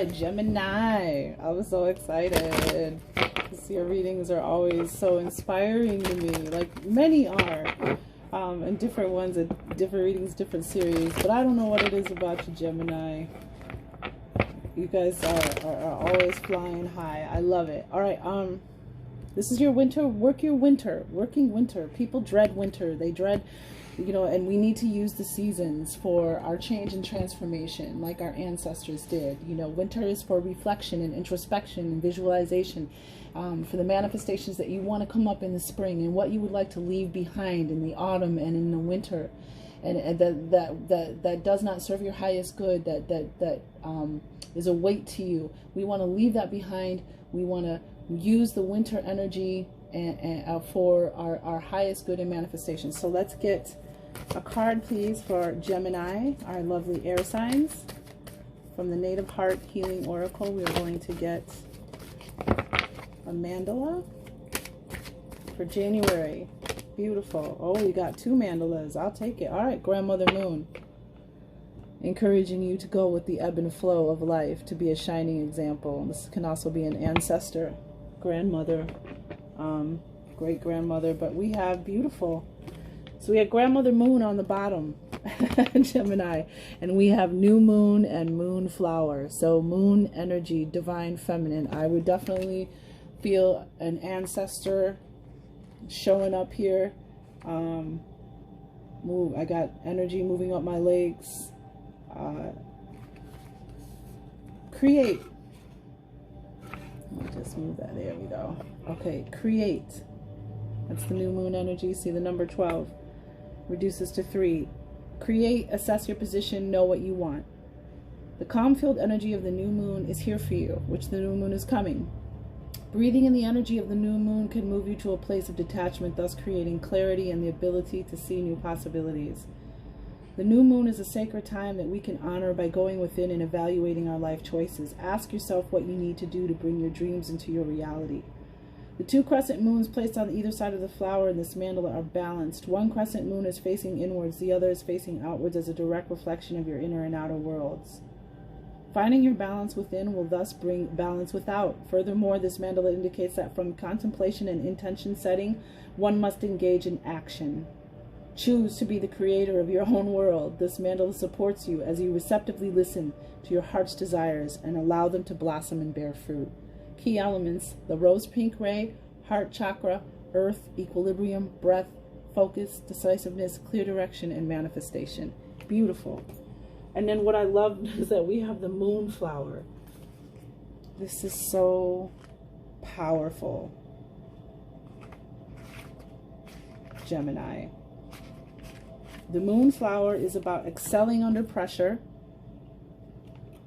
right, Gemini. I was so excited. Your readings are always so inspiring to me, like many are. And different ones, different readings, different series. But I don't know what it is about you, Gemini. You guys are always flying high. I love it. All right, this is your winter. Working winter. People dread winter. They dread, you know, and we need to use the seasons for our change and transformation, like our ancestors did. You know, winter is for reflection and introspection and visualization, for the manifestations that you want to come up in the spring and what you would like to leave behind in the autumn and in the winter, and that does not serve your highest good. That is a weight to you. We want to leave that behind. We want to use the winter energy and for our highest good and manifestation. So let's get a card, please, for Gemini, our lovely air signs. From the Native Heart Healing Oracle, we are going to get a mandala for January. Beautiful. Oh, we got 2 mandalas. I'll take it. All right, Grandmother Moon. Encouraging you to go with the ebb and flow of life, to be a shining example. This can also be an ancestor, grandmother, great-grandmother, but we have beautiful. So we have Grandmother Moon on the bottom, Gemini, and we have New Moon and Moonflower. So Moon energy, divine feminine. I would definitely feel an ancestor showing up here. I got energy moving up my legs. Create. Let me just move that. There we go. Okay, create. That's the new moon energy. See the number 12. Reduces to 3. Create, assess your position, know what you want. The calm field energy of the new moon is here for you, which the new moon is coming. Breathing in the energy of the new moon can move you to a place of detachment, thus creating clarity and the ability to see new possibilities. The new moon is a sacred time that we can honor by going within and evaluating our life choices. Ask yourself what you need to do to bring your dreams into your reality. The 2 crescent moons placed on either side of the flower in this mandala are balanced. One crescent moon is facing inwards, the other is facing outwards as a direct reflection of your inner and outer worlds. Finding your balance within will thus bring balance without. Furthermore, this mandala indicates that from contemplation and intention setting, one must engage in action. Choose to be the creator of your own world. This mandala supports you as you receptively listen to your heart's desires and allow them to blossom and bear fruit. Key elements: the rose pink ray, heart chakra, earth, equilibrium, breath, focus, decisiveness, clear direction, and manifestation. Beautiful. And then what I love is that we have the Moonflower. This is so powerful, Gemini. The Moonflower is about excelling under pressure.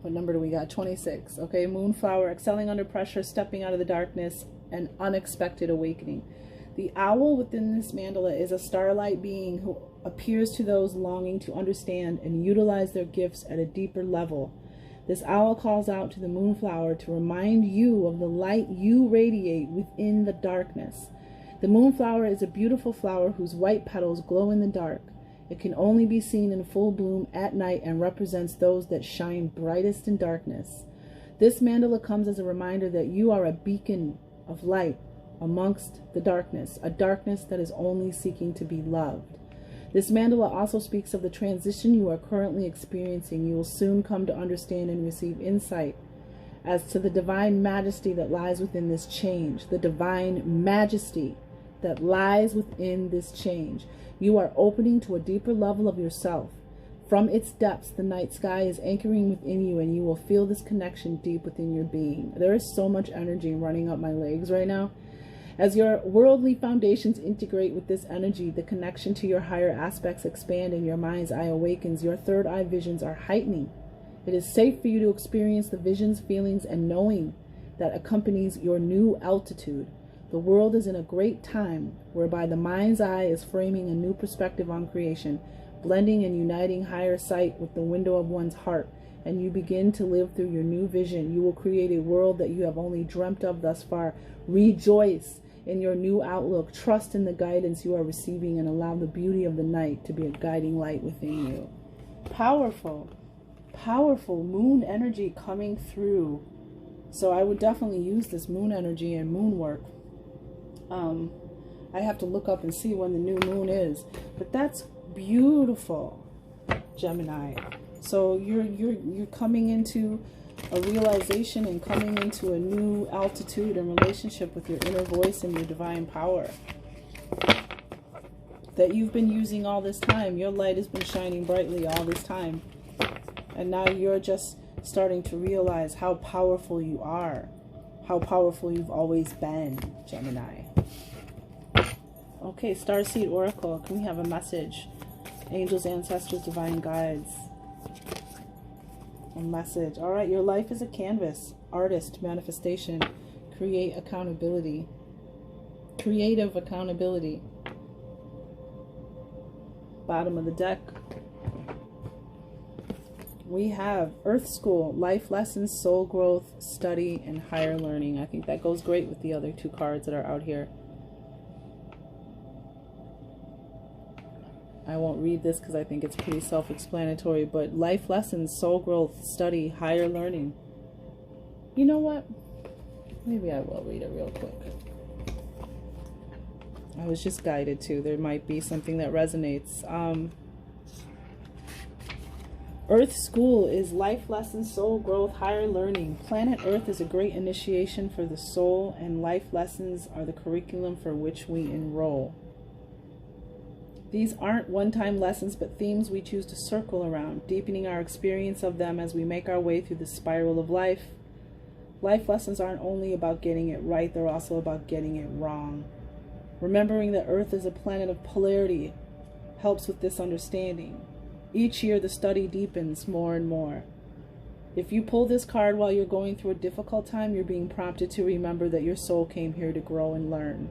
What number do we got? 26. Okay, Moonflower, excelling under pressure, stepping out of the darkness, and unexpected awakening. The owl within this mandala is a starlight being who appears to those longing to understand and utilize their gifts at a deeper level. This owl calls out to the Moonflower to remind you of the light you radiate within the darkness. The Moonflower is a beautiful flower whose white petals glow in the dark. It can only be seen in full bloom at night and represents those that shine brightest in darkness. This mandala comes as a reminder that you are a beacon of light amongst the darkness, a darkness that is only seeking to be loved. This mandala also speaks of the transition you are currently experiencing. You will soon come to understand and receive insight as to the divine majesty that lies within this change, the divine majesty that lies within this change. You are opening to a deeper level of yourself. From its depths, the night sky is anchoring within you, and you will feel this connection deep within your being. There is so much energy running up my legs right now. As your worldly foundations integrate with this energy, the connection to your higher aspects expand and your mind's eye awakens. Your third eye visions are heightening. It is safe for you to experience the visions, feelings, and knowing that accompanies your new altitude. The world is in a great time whereby the mind's eye is framing a new perspective on creation, blending and uniting higher sight with the window of one's heart, and you begin to live through your new vision. You will create a world that you have only dreamt of thus far. Rejoice in your new outlook. Trust in the guidance you are receiving and allow the beauty of the night to be a guiding light within you. Powerful. powerful moon energy coming through. So I would definitely use this moon energy and moon work. I have to look up and see when the new moon is, but that's beautiful, Gemini. So you're coming into a realization and coming into a new altitude and relationship with your inner voice and your divine power that you've been using all this time. Your light has been shining brightly all this time, and now you're just starting to realize how powerful you are, how powerful you've always been, Gemini. Okay, Starseed Oracle, can we have a message? Angels, ancestors, divine guides. A message. All right, your life is a canvas. Artist, manifestation, create accountability. Creative accountability. Bottom of the deck. We have Earth School, life lessons, soul growth, study, and higher learning. I think that goes great with the other two cards that are out here. I won't read this because I think it's pretty self-explanatory, but life lessons, soul growth, study, higher learning. You know what? Maybe I will read it real quick. I was just guided to. There might be something that resonates. Earth School is life lessons, soul growth, higher learning. Planet Earth is a great initiation for the soul, and life lessons are the curriculum for which we enroll. These aren't one-time lessons, but themes we choose to circle around, deepening our experience of them as we make our way through the spiral of life. Life lessons aren't only about getting it right, they're also about getting it wrong. Remembering that Earth is a planet of polarity helps with this understanding. Each year the study deepens more and more. If you pull this card while you're going through a difficult time, you're being prompted to remember that your soul came here to grow and learn.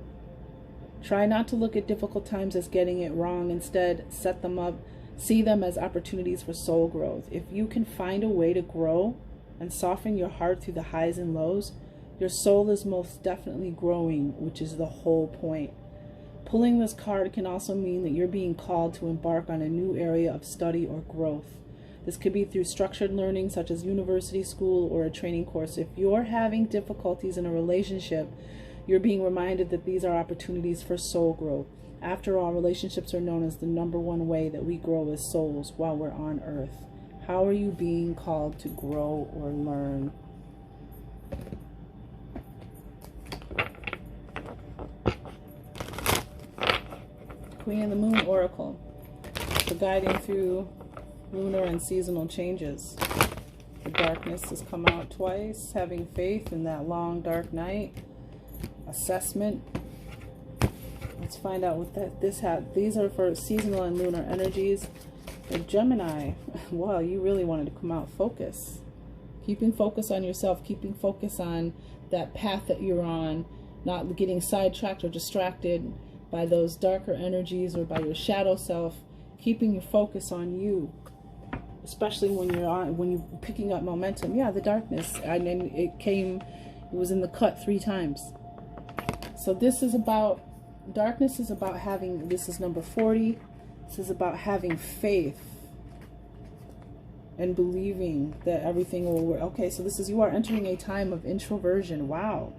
Try not to look at difficult times as getting it wrong. Instead, set them up, see them as opportunities for soul growth. If you can find a way to grow and soften your heart through the highs and lows, your soul is most definitely growing, which is the whole point. Pulling this card can also mean that you're being called to embark on a new area of study or growth. This could be through structured learning such as university, school, or a training course. If you're having difficulties in a relationship, you're being reminded that these are opportunities for soul growth. After all, relationships are known as the #1 way that we grow as souls while we're on Earth. How are you being called to grow or learn? Queen of the Moon Oracle, for guiding through lunar and seasonal changes. The darkness has come out twice, having faith in that long dark night. Assessment. Let's find out what this had. These are for seasonal and lunar energies. The Gemini, wow, you really wanted to come out focus. Keeping focus on yourself, keeping focus on that path that you're on, not getting sidetracked or distracted by those darker energies or by your shadow self, keeping your focus on you, especially when you're picking up momentum. Yeah, the darkness, and then it was in the cut 3 times. So this is about, darkness is about having, this is number 40, this is about having faith and believing that everything will work. Okay, so this is, you are entering a time of introversion. Wow.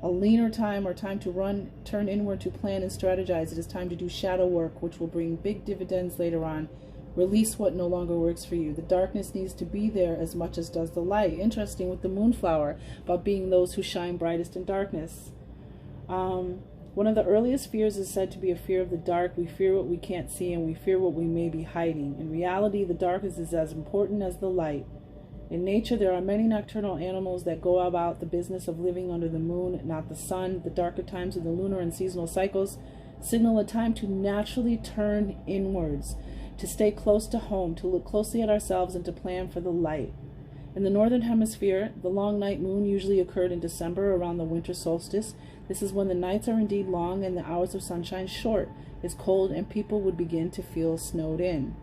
A leaner time, or time to turn inward to plan and strategize. It is time to do shadow work, which will bring big dividends later on. Release what no longer works for you. The darkness needs to be there as much as does the light. Interesting with the Moonflower, about being those who shine brightest in darkness. One of the earliest fears is said to be a fear of the dark. We fear what we can't see, and we fear what we may be hiding. In reality, the darkness is as important as the light. In nature, there are many nocturnal animals that go about the business of living under the moon, not the sun. The darker times of the lunar and seasonal cycles signal a time to naturally turn inwards, to stay close to home, to look closely at ourselves, and to plan for the light. In the northern hemisphere, the long night moon usually occurred in December around the winter solstice. This is when the nights are indeed long and the hours of sunshine short. It's cold and people would begin to feel snowed in,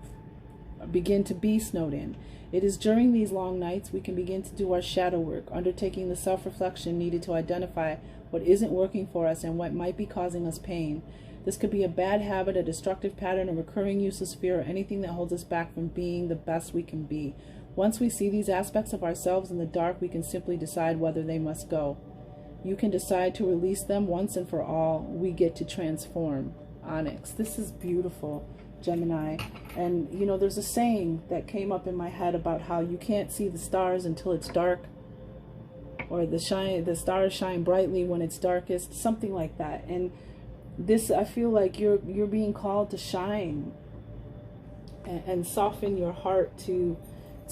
begin to be snowed in. It is during these long nights we can begin to do our shadow work, undertaking the self-reflection needed to identify what isn't working for us and what might be causing us pain. This could be a bad habit, a destructive pattern, a recurring useless fear, or anything that holds us back from being the best we can be. Once we see these aspects of ourselves in the dark, we can simply decide whether they must go. You can decide to release them once and for all. We get to transform. Onyx. This is beautiful, Gemini. And you know, there's a saying that came up in my head about how you can't see the stars until it's dark, or the stars shine brightly when it's darkest, something like that. And this, I feel like you're being called to shine and soften your heart to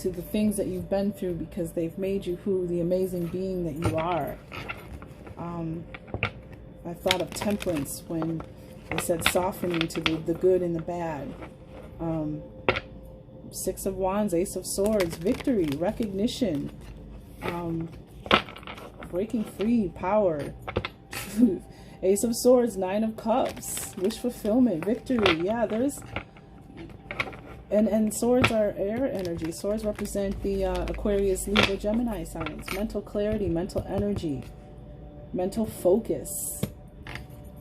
the things that you've been through, because they've made you the amazing being that you are. I thought of temperance when I said softening to the good and the bad. Six of Wands, Ace of Swords, victory, recognition, breaking free, power, truth. Ace of Swords, Nine of Cups, wish fulfillment, victory. Yeah, there's... And swords are air energy. Swords represent the Aquarius, Libra, Gemini signs. Mental clarity, mental energy, mental focus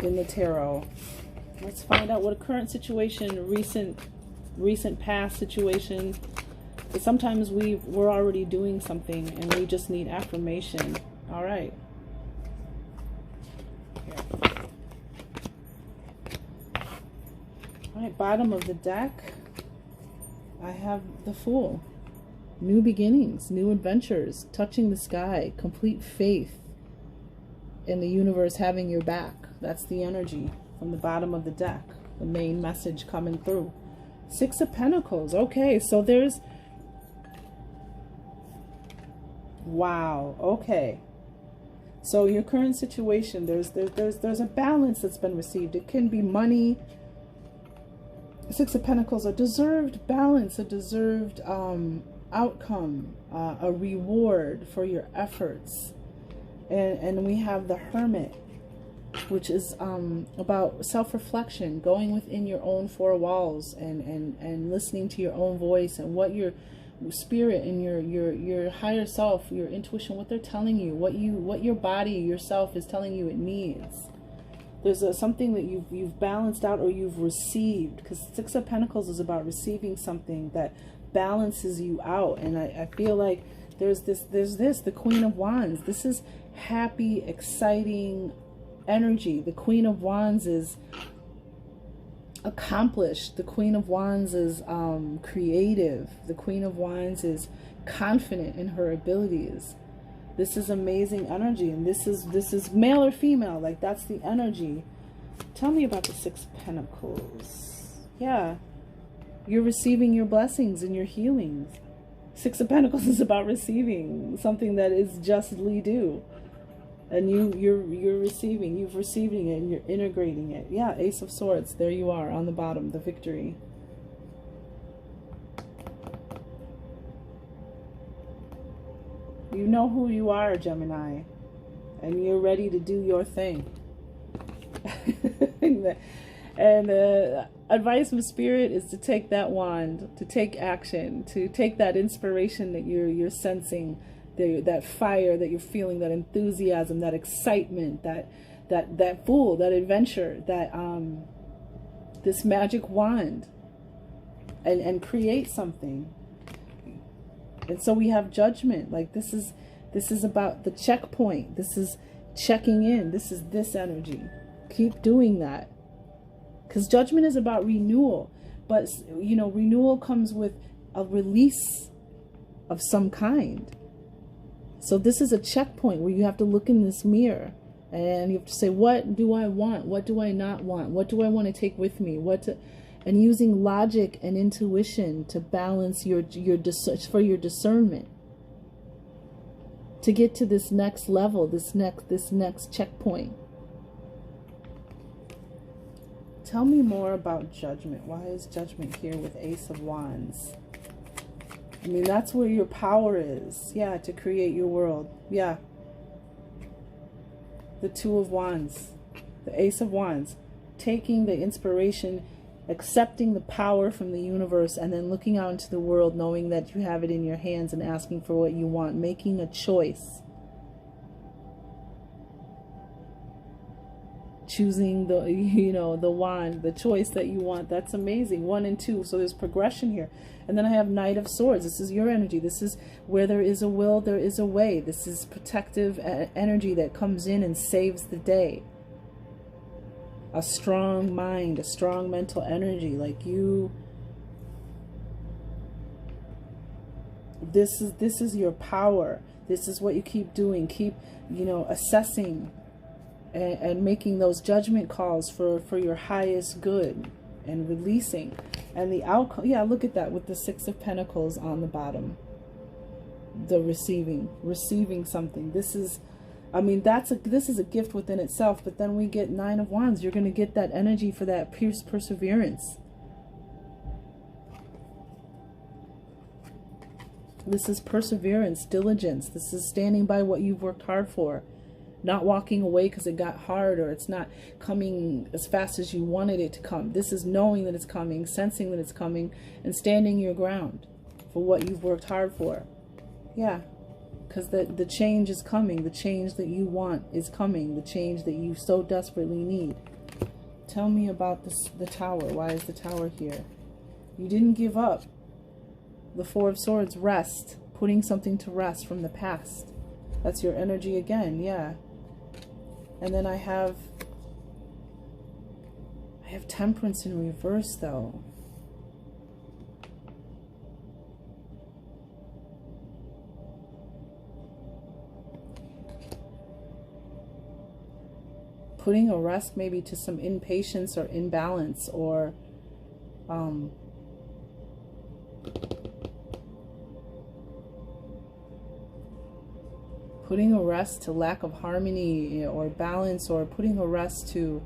in the tarot. Let's find out what a current situation, recent past situation. But sometimes we're already doing something and we just need affirmation. All right. All right, bottom of the deck, I have the Fool. New beginnings, new adventures, touching the sky, complete faith in the universe having your back. That's the energy from the bottom of the deck, the main message coming through. Six of Pentacles. Okay, so there's... Wow, okay. So your current situation, there's a balance that's been received. It can be money. Six of Pentacles, a deserved balance, a deserved outcome, a reward for your efforts. And we have the Hermit, which is about self-reflection, going within your own four walls and listening to your own voice and what your spirit and your higher self, your intuition, what they're telling you, what your body, yourself is telling you it needs. There's something that you've balanced out or you've received, because Six of Pentacles is about receiving something that balances you out. And I feel like there's the Queen of Wands. This is happy, exciting energy. The Queen of Wands is accomplished. The Queen of Wands is creative. The Queen of Wands is confident in her abilities. This is amazing energy, and this is male or female, like that's the energy. Tell me about the Six of Pentacles. Yeah, you're receiving your blessings and your healings. Six of Pentacles is about receiving something that is justly due, and you're receiving, you've receiving it, and you're integrating it. Yeah, Ace of Swords, there you are on the bottom, the victory. You know who you are, Gemini, and you're ready to do your thing. And advice from Spirit is to take that wand, to take action, to take that inspiration that you're sensing, that fire that you're feeling, that enthusiasm, that excitement, that Fool, that adventure, that this magic wand, and create something. And so we have Judgment. Like this is about the checkpoint. This is checking in. This is this energy. Keep doing that. Because Judgment is about renewal. But, you know, renewal comes with a release of some kind. So this is a checkpoint where you have to look in this mirror. And you have to say, what do I want? What do I not want? What do I want to take with me? And using logic and intuition to balance your discernment, to get to this next level, this next checkpoint. Tell me more about Judgment. Why is Judgment here with Ace of Wands? I mean, that's where your power is. Yeah, to create your world. Yeah. The Two of Wands, the Ace of Wands, taking the inspiration, accepting the power from the universe, and then looking out into the world, knowing that you have it in your hands and asking for what you want, making a choice. choosing the, you know, the wand, the choice that you want. That's amazing. 1 and 2. So there's progression here. And then I have Knight of Swords. This is your energy. This is where there is a will, there is a way. This is protective energy that comes in and saves the day. A strong mind, a strong mental energy. Like you, this is your power. This is what you keep doing. Keep, you know, assessing and making those judgment calls for your highest good, and releasing. And the outcome, yeah, look at that with the 6 of Pentacles on the bottom. The receiving something. This is, I mean, this is a gift within itself. But then we get 9 of Wands. You're going to get that energy for that perseverance. This is perseverance, diligence. This is standing by what you've worked hard for. Not walking away because it got hard or it's not coming as fast as you wanted it to come. This is knowing that it's coming, sensing that it's coming, and standing your ground for what you've worked hard for. Yeah, because the change is coming. The change that you want is coming. The change that you so desperately need. Tell me about the Tower. Why is the Tower here? You didn't give up. The 4 of Swords, rest. Putting something to rest from the past. That's your energy again, yeah. And then I have Temperance in reverse, though. Putting a rest maybe to some impatience or imbalance, or putting a rest to lack of harmony or balance, or putting a rest to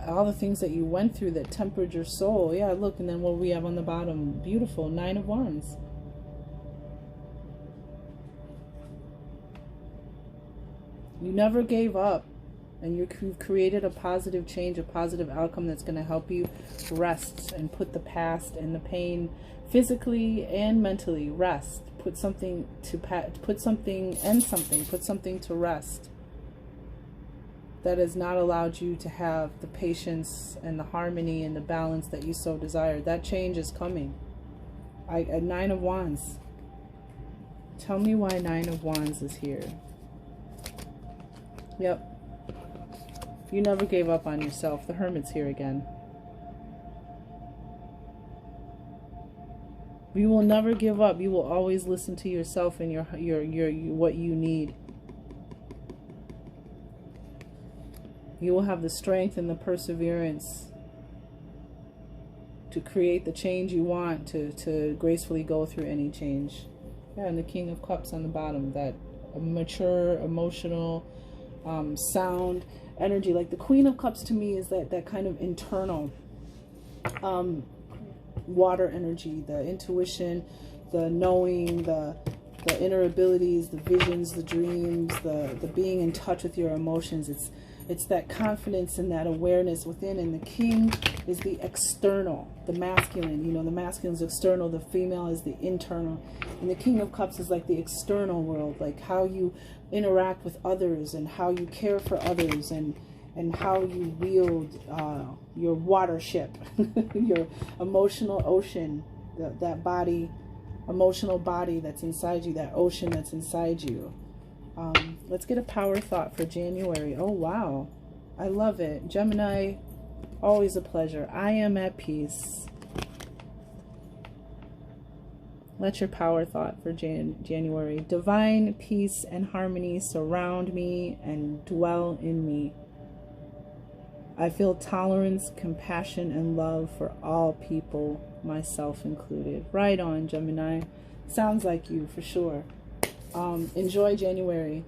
all the things that you went through that tempered your soul. Yeah, look, and then what we have on the bottom, beautiful, 9 of Wands. You never gave up. And you've created a positive change, a positive outcome that's going to help you rest and put the past and the pain physically and mentally. Rest. Put something to rest that has not allowed you to have the patience and the harmony and the balance that you so desired. That change is coming. 9 of Wands. Tell me why 9 of Wands is here. Yep. You never gave up on yourself. The Hermit's here again. You will never give up. You will always listen to yourself and your what you need. You will have the strength and the perseverance to create the change you want, to gracefully go through any change. Yeah, and the King of Cups on the bottom, that mature, emotional, sound energy. Like the Queen of Cups to me is that kind of internal water energy, the intuition, the knowing, the inner abilities, the visions, the dreams, the being in touch with your emotions. It's that confidence and that awareness within. And the King is the external, the masculine. You know, the masculine is external, the female is the internal. And the King of Cups is like the external world, like how you interact with others and how you care for others, and how you wield your water ship, your emotional ocean, that body, emotional body that's inside you, that ocean that's inside you. Let's get a power thought for January. Oh, wow. I love it. Gemini, always a pleasure. I am at peace. Let your power thought for January. Divine peace and harmony surround me and dwell in me. I feel tolerance, compassion, and love for all people, myself included. Right on, Gemini. Sounds like you, for sure. Enjoy January.